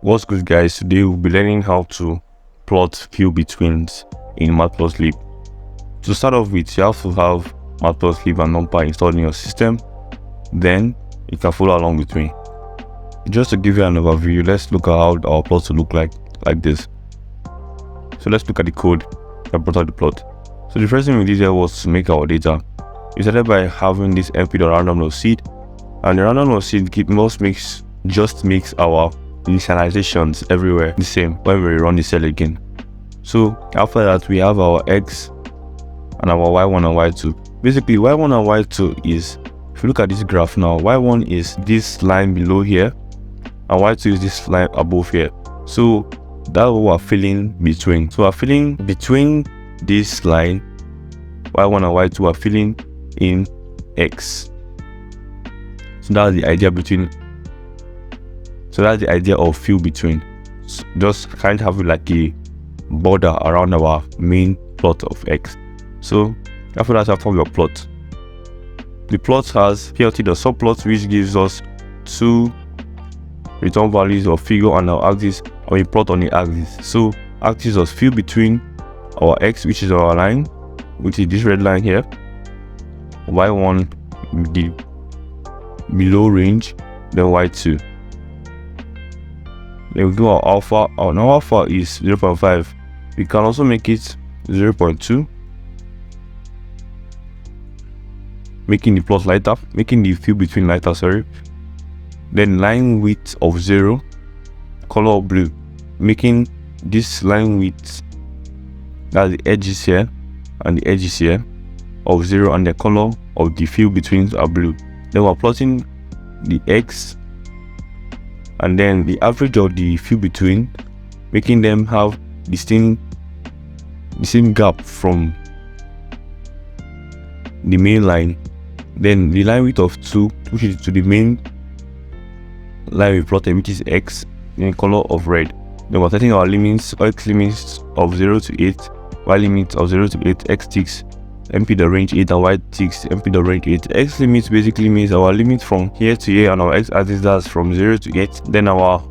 What's good, guys? Today we'll be learning how to plot field betweens in Matplotlib. To start off with, you have to have Matplotlib and NumPy installed in your system. Then you can follow along with me. Just to give you an overview, let's look at how our plots will look like this. So let's look at the code that brought out the plot. So the first thing we did here was to make our data. We started by having this np.random.seed, and the random.seed just makes our initializations everywhere the same when we run the cell again. So after that, we have our x and our y1 and y2. Basically, y1 and y2 is, if you look at this graph now, y1 is this line below here and y2 is this line above here. So that's what we're filling between. So we're filling between this line, y1 and y2 are filling in x. So that's the idea of field between. So just kind of have like a border around our main plot of x. So after that, after your plot, the plot has plt.subplot, which gives us two return values of figure and our axis, or a plot on the axis. So axis was field between our x, which is our line, which is this red line here, y1 the below range, then y2. Then we do our alpha. Our alpha is 0.5. We can also make it 0.2, making the plot lighter, making the field between lighter, sorry. Then line width of 0, color of blue, making this line width, that's the edges here and the edges here, of 0, and the color of the field between are blue. Then we're plotting the x and then the average of the field between, making them have the same gap from the main line. Then the line width of 2, which is to the main line we plotted, which is x, in color of red. Then we're setting our limits, x limits of 0 to 8, y limits of 0 to 8, x ticks mp the range 8 and y ticks mp the range 8. X limits basically means our limit from here to here, and our x axis, that's from 0 to 8. Then our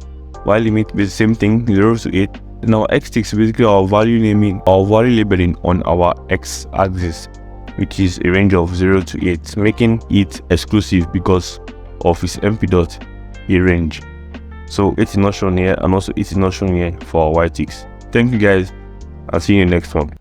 y limit is the same thing, 0 to 8. Then our x ticks basically our value labeling on our x axis, which is a range of 0 to 8, making it exclusive because of its mp dot a range. So it is not shown here, and also it is not shown here for our y ticks. Thank you guys, and see you in the next one.